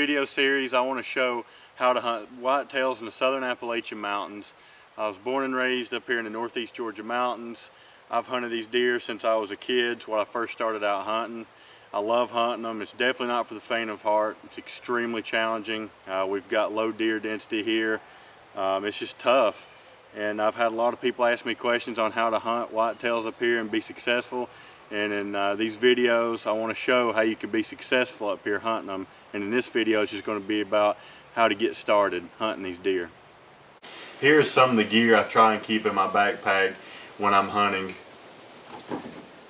video series, I want to show how to hunt whitetails in the southern Appalachian Mountains. I was born and raised up here in the northeast Georgia mountains. I've hunted these deer since I was a kid. It's when I first started out hunting. I love hunting them. It's definitely not for the faint of heart. It's extremely challenging. We've got low deer density here. It's just tough. And I've had a lot of people ask me questions on how to hunt whitetails up here and be successful. And in these videos, I want to show how you can be successful up here hunting them. And in this video, it's just going to be about how to get started hunting these deer. Here's some of the gear I try and keep in my backpack when I'm hunting.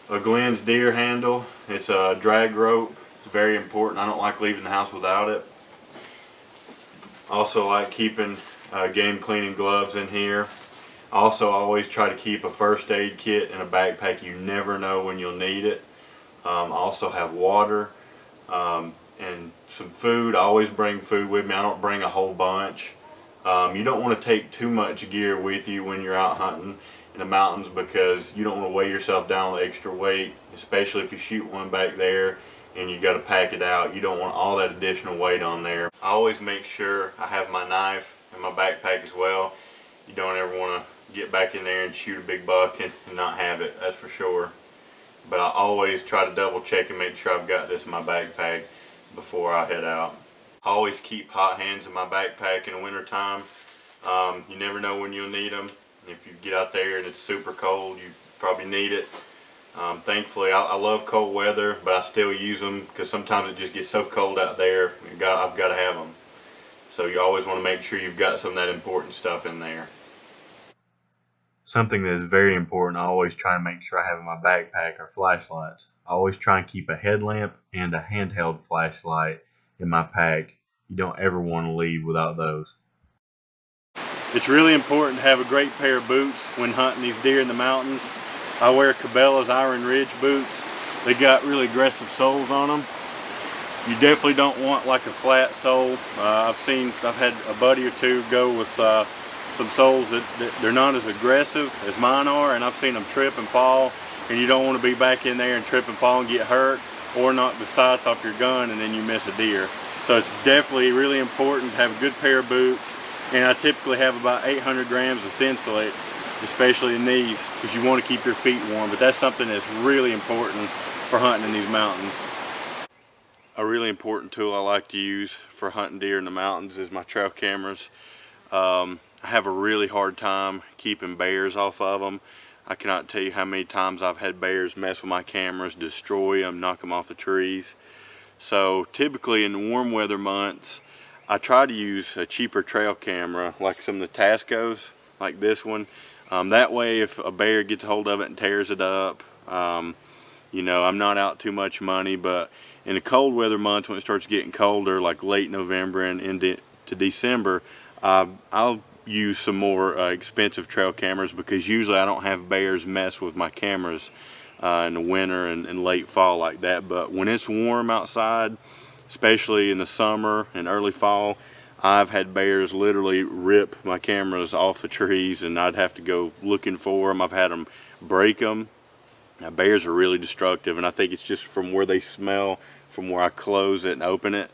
A Glenn's deer handle. It's a drag rope. It's very important. I don't like leaving the house without it. Also like keeping game cleaning gloves in here. Also always try to keep a first aid kit in a backpack. You never know when you'll need it. Also have water and some food. I always bring food with me. I don't bring a whole bunch. You don't want to take too much gear with you when you're out hunting in the mountains because you don't want to weigh yourself down with extra weight, especially if you shoot one back there and you got to pack it out. You don't want all that additional weight on there. I always make sure I have my knife in my backpack as well. You don't ever want to get back in there and shoot a big buck and not have it, that's for sure. But I always try to double check and make sure I've got this in my backpack before I head out. I always keep hot hands in my backpack in the winter time. You never know when you'll need them. If you get out there and it's super cold, you probably need it. Thankfully, I love cold weather, but I still use them because sometimes it just gets so cold out there, I've got to have them. So you always want to make sure you've got some of that important stuff in there. Something that is very important, I always try and make sure I have in my backpack are flashlights. I always try and keep a headlamp and a handheld flashlight in my pack. You don't ever want to leave without those. It's really important to have a great pair of boots when hunting these deer in the mountains. I wear Cabela's Iron Ridge boots. They got really aggressive soles on them. You definitely don't want like a flat sole. I've had a buddy or two go with some soles that they're not as aggressive as mine are, and I've seen them trip and fall, and you don't want to be back in there and trip and fall and get hurt or knock the sights off your gun and then you miss a deer. So it's definitely really important to have a good pair of boots, and I typically have about 800 grams of Thinsulate, especially in these, because you want to keep your feet warm. But that's something that's really important for hunting in these mountains. A really important tool I like to use for hunting deer in the mountains is my trail cameras. I have a really hard time keeping bears off of them. I cannot tell you how many times I've had bears mess with my cameras, destroy them, knock them off the trees. So typically in the warm weather months, I try to use a cheaper trail camera like some of the Tascos, like this one. That way if a bear gets a hold of it and tears it up, you know, I'm not out too much money. But in the cold weather months, when it starts getting colder, like late November and into December, I'll use some more expensive trail cameras because usually I don't have bears mess with my cameras in the winter and late fall like that. But when it's warm outside, especially in the summer and early fall, I've had bears literally rip my cameras off the trees and I'd have to go looking for them. I've had them break them. Now, bears are really destructive, and I think it's just from where they smell, from where I close it and open it.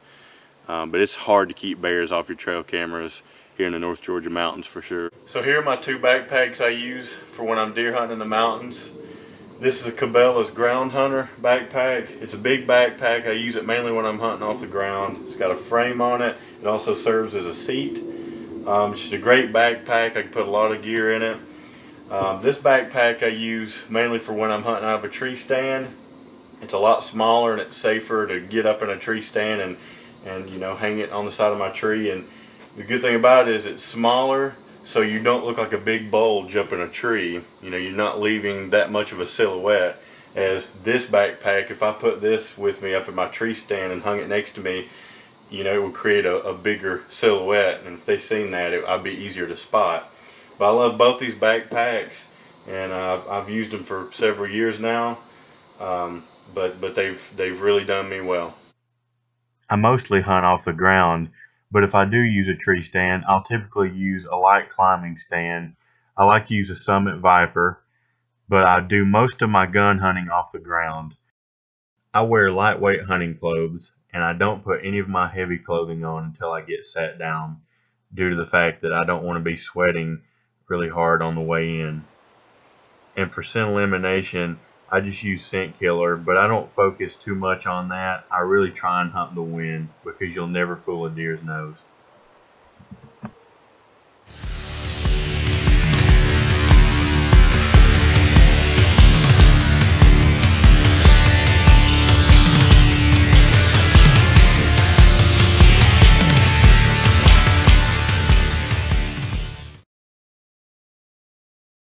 But it's hard to keep bears off your trail cameras here in the North Georgia mountains for sure. So here are my two backpacks I use for when I'm deer hunting in the mountains. This is a Cabela's Ground Hunter backpack. It's a big backpack. I use it mainly when I'm hunting off the ground. It's got a frame on it. It also serves as a seat. It's just a great backpack. I can put a lot of gear in it. This backpack I use mainly for when I'm hunting out of a tree stand. It's a lot smaller and it's safer to get up in a tree stand and you know, hang it on the side of my tree. And the good thing about it is it's smaller, so you don't look like a big bulge up in a tree. You know, you're not leaving that much of a silhouette. As this backpack, if I put this with me up in my tree stand and hung it next to me, you know, it would create a bigger silhouette, and if they seen that, I'd be easier to spot. But I love both these backpacks, and I've used them for several years now, but they've really done me well. I mostly hunt off the ground, but if I do use a tree stand, I'll typically use a light climbing stand. I like to use a Summit Viper, but I do most of my gun hunting off the ground. I wear lightweight hunting clothes. and I don't put any of my heavy clothing on until I get sat down, due to the fact that I don't want to be sweating really hard on the way in. And for scent elimination, I just use scent killer, but I don't focus too much on that. I really try and hunt the wind because you'll never fool a deer's nose.